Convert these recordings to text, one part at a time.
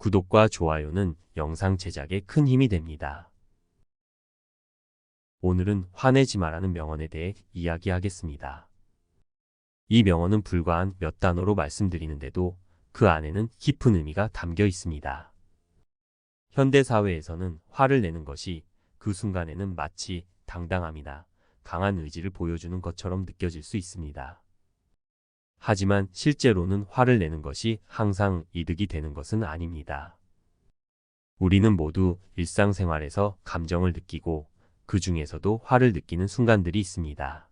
구독과 좋아요는 영상 제작에 큰 힘이 됩니다. 오늘은 화내지 마라는 명언에 대해 이야기하겠습니다. 이 명언은 불과 한 몇 단어로 말씀드리는데도 그 안에는 깊은 의미가 담겨 있습니다. 현대 사회에서는 화를 내는 것이 그 순간에는 마치 당당함이나 강한 의지를 보여주는 것처럼 느껴질 수 있습니다. 하지만 실제로는 화를 내는 것이 항상 이득이 되는 것은 아닙니다. 우리는 모두 일상생활에서 감정을 느끼고 그 중에서도 화를 느끼는 순간들이 있습니다.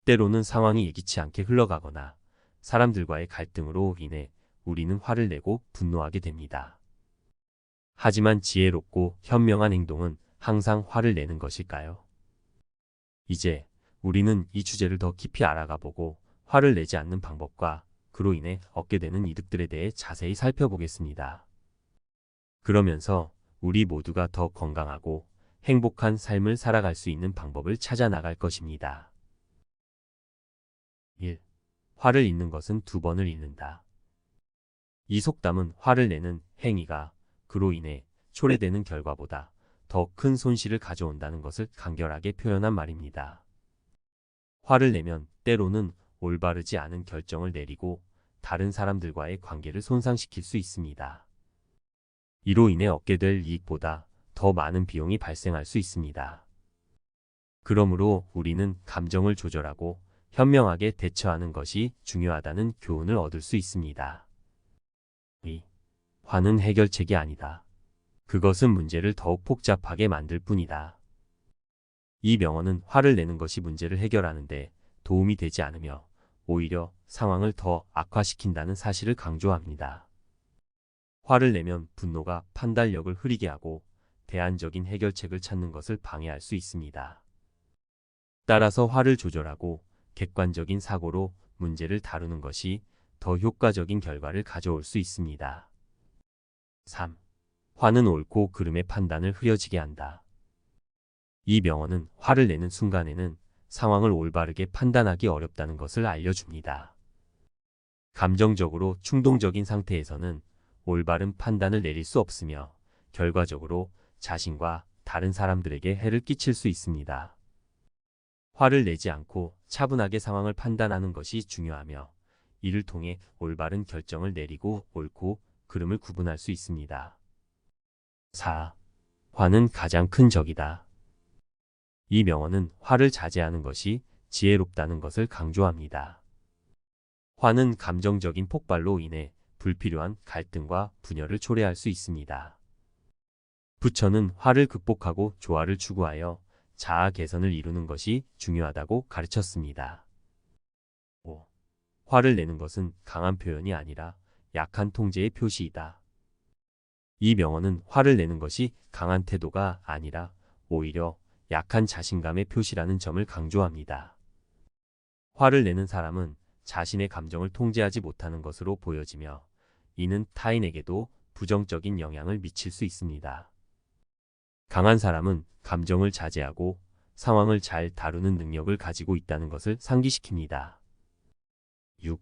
때로는 상황이 예기치 않게 흘러가거나 사람들과의 갈등으로 인해 우리는 화를 내고 분노하게 됩니다. 하지만 지혜롭고 현명한 행동은 항상 화를 내는 것일까요? 이제 우리는 이 주제를 더 깊이 알아가 보고 화를 내지 않는 방법과 그로 인해 얻게 되는 이득들에 대해 자세히 살펴보겠습니다. 그러면서 우리 모두가 더 건강하고 행복한 삶을 살아갈 수 있는 방법을 찾아 나갈 것입니다. 1. 화를 잊는 것은 두 번을 잃는다. 이 속담은 화를 내는 행위가 그로 인해 초래되는 결과보다 더 큰 손실을 가져온다는 것을 간결하게 표현한 말입니다. 화를 내면 때로는 올바르지 않은 결정을 내리고 다른 사람들과의 관계를 손상시킬 수 있습니다. 이로 인해 얻게 될 이익보다 더 많은 비용이 발생할 수 있습니다. 그러므로 우리는 감정을 조절하고 현명하게 대처하는 것이 중요하다는 교훈을 얻을 수 있습니다. 2. 화는 해결책이 아니다. 그것은 문제를 더욱 복잡하게 만들 뿐이다. 이 명언은 화를 내는 것이 문제를 해결하는 데 도움이 되지 않으며 오히려 상황을 더 악화시킨다는 사실을 강조합니다. 화를 내면 분노가 판단력을 흐리게 하고 대안적인 해결책을 찾는 것을 방해할 수 있습니다. 따라서 화를 조절하고 객관적인 사고로 문제를 다루는 것이 더 효과적인 결과를 가져올 수 있습니다. 3. 화는 옳고 그름의 판단을 흐려지게 한다. 이 명언은 화를 내는 순간에는 상황을 올바르게 판단하기 어렵다는 것을 알려줍니다. 감정적으로 충동적인 상태에서는 올바른 판단을 내릴 수 없으며 결과적으로 자신과 다른 사람들에게 해를 끼칠 수 있습니다. 화를 내지 않고 차분하게 상황을 판단하는 것이 중요하며 이를 통해 올바른 결정을 내리고 옳고 그름을 구분할 수 있습니다. 4. 화는 가장 큰 적이다. 이 명언은 화를 자제하는 것이 지혜롭다는 것을 강조합니다. 화는 감정적인 폭발로 인해 불필요한 갈등과 분열을 초래할 수 있습니다. 부처는 화를 극복하고 조화를 추구하여 자아 개선을 이루는 것이 중요하다고 가르쳤습니다. 5. 화를 내는 것은 강한 표현이 아니라 약한 통제의 표시이다. 이 명언은 화를 내는 것이 강한 태도가 아니라 오히려 약한 자신감의 표시라는 점을 강조합니다. 화를 내는 사람은 자신의 감정을 통제하지 못하는 것으로 보여지며 이는 타인에게도 부정적인 영향을 미칠 수 있습니다. 강한 사람은 감정을 자제하고 상황을 잘 다루는 능력을 가지고 있다는 것을 상기시킵니다. 6.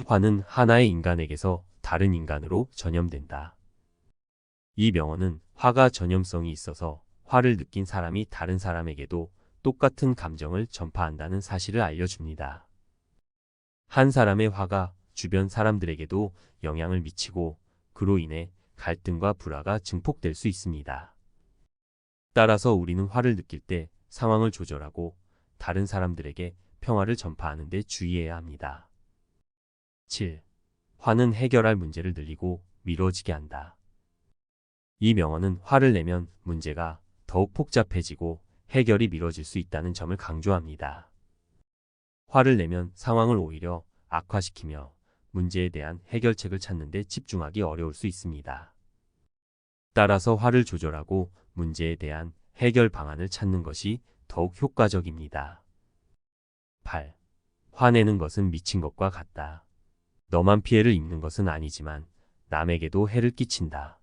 화는 하나의 인간에게서 다른 인간으로 전염된다. 이 명언은 화가 전염성이 있어서 화를 느낀 사람이 다른 사람에게도 똑같은 감정을 전파한다는 사실을 알려줍니다. 한 사람의 화가 주변 사람들에게도 영향을 미치고 그로 인해 갈등과 불화가 증폭될 수 있습니다. 따라서 우리는 화를 느낄 때 상황을 조절하고 다른 사람들에게 평화를 전파하는 데 주의해야 합니다. 7. 화는 해결할 문제를 늘리고 미뤄지게 한다. 이 명언은 화를 내면 문제가 더욱 복잡해지고 해결이 미뤄질 수 있다는 점을 강조합니다. 화를 내면 상황을 오히려 악화시키며 문제에 대한 해결책을 찾는 데 집중하기 어려울 수 있습니다. 따라서 화를 조절하고 문제에 대한 해결 방안을 찾는 것이 더욱 효과적입니다. 8. 화내는 것은 미친 것과 같다. 너만 피해를 입는 것은 아니지만 남에게도 해를 끼친다.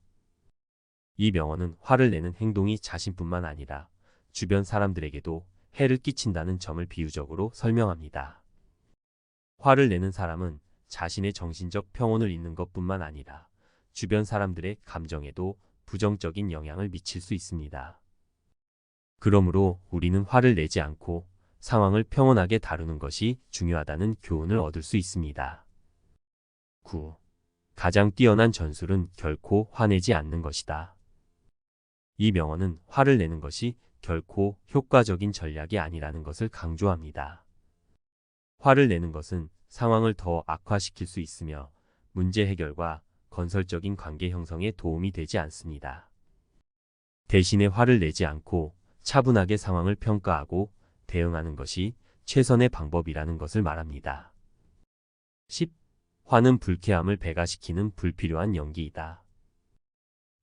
이 명언은 화를 내는 행동이 자신뿐만 아니라 주변 사람들에게도 해를 끼친다는 점을 비유적으로 설명합니다. 화를 내는 사람은 자신의 정신적 평온을 잃는 것뿐만 아니라 주변 사람들의 감정에도 부정적인 영향을 미칠 수 있습니다. 그러므로 우리는 화를 내지 않고 상황을 평온하게 다루는 것이 중요하다는 교훈을 얻을 수 있습니다. 9. 가장 뛰어난 전술은 결코 화내지 않는 것이다. 이 명언은 화를 내는 것이 결코 효과적인 전략이 아니라는 것을 강조합니다. 화를 내는 것은 상황을 더 악화시킬 수 있으며 문제 해결과 건설적인 관계 형성에 도움이 되지 않습니다. 대신에 화를 내지 않고 차분하게 상황을 평가하고 대응하는 것이 최선의 방법이라는 것을 말합니다. 10. 화는 불쾌함을 배가시키는 불필요한 연기이다.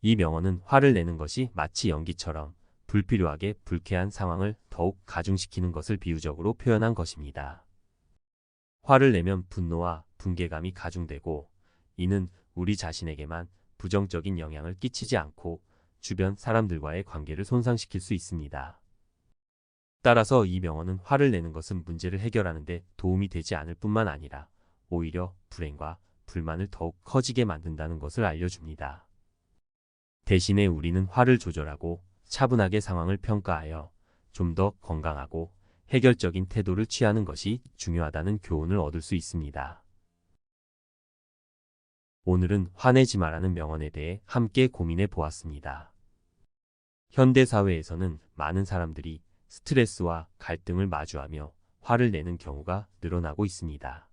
이 명언은 화를 내는 것이 마치 연기처럼 불필요하게 불쾌한 상황을 더욱 가중시키는 것을 비유적으로 표현한 것입니다. 화를 내면 분노와 분개감이 가중되고 이는 우리 자신에게만 부정적인 영향을 끼치지 않고 주변 사람들과의 관계를 손상시킬 수 있습니다. 따라서 이 명언은 화를 내는 것은 문제를 해결하는 데 도움이 되지 않을 뿐만 아니라 오히려 불행과 불만을 더욱 커지게 만든다는 것을 알려줍니다. 대신에 우리는 화를 조절하고 차분하게 상황을 평가하여 좀 더 건강하고 해결적인 태도를 취하는 것이 중요하다는 교훈을 얻을 수 있습니다. 오늘은 화내지 마라는 명언에 대해 함께 고민해 보았습니다. 현대 사회에서는 많은 사람들이 스트레스와 갈등을 마주하며 화를 내는 경우가 늘어나고 있습니다.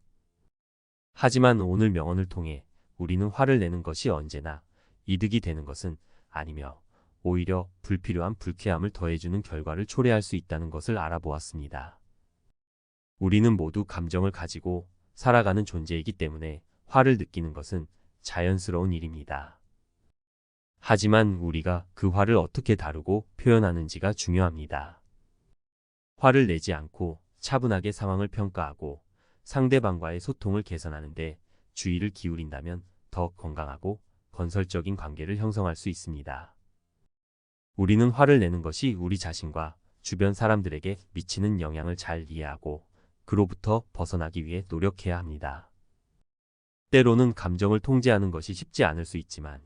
하지만 오늘 명언을 통해 우리는 화를 내는 것이 언제나 이득이 되는 것은 아니며 오히려 불필요한 불쾌함을 더해주는 결과를 초래할 수 있다는 것을 알아보았습니다. 우리는 모두 감정을 가지고 살아가는 존재이기 때문에 화를 느끼는 것은 자연스러운 일입니다. 하지만 우리가 그 화를 어떻게 다루고 표현하는지가 중요합니다. 화를 내지 않고 차분하게 상황을 평가하고 상대방과의 소통을 개선하는 데 주의를 기울인다면 더 건강하고 건설적인 관계를 형성할 수 있습니다. 우리는 화를 내는 것이 우리 자신과 주변 사람들에게 미치는 영향을 잘 이해하고 그로부터 벗어나기 위해 노력해야 합니다. 때로는 감정을 통제하는 것이 쉽지 않을 수 있지만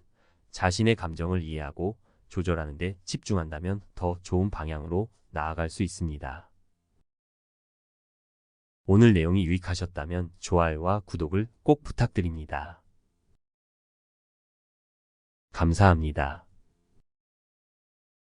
자신의 감정을 이해하고 조절하는 데 집중한다면 더 좋은 방향으로 나아갈 수 있습니다. 오늘 내용이 유익하셨다면 좋아요와 구독을 꼭 부탁드립니다. 감사합니다.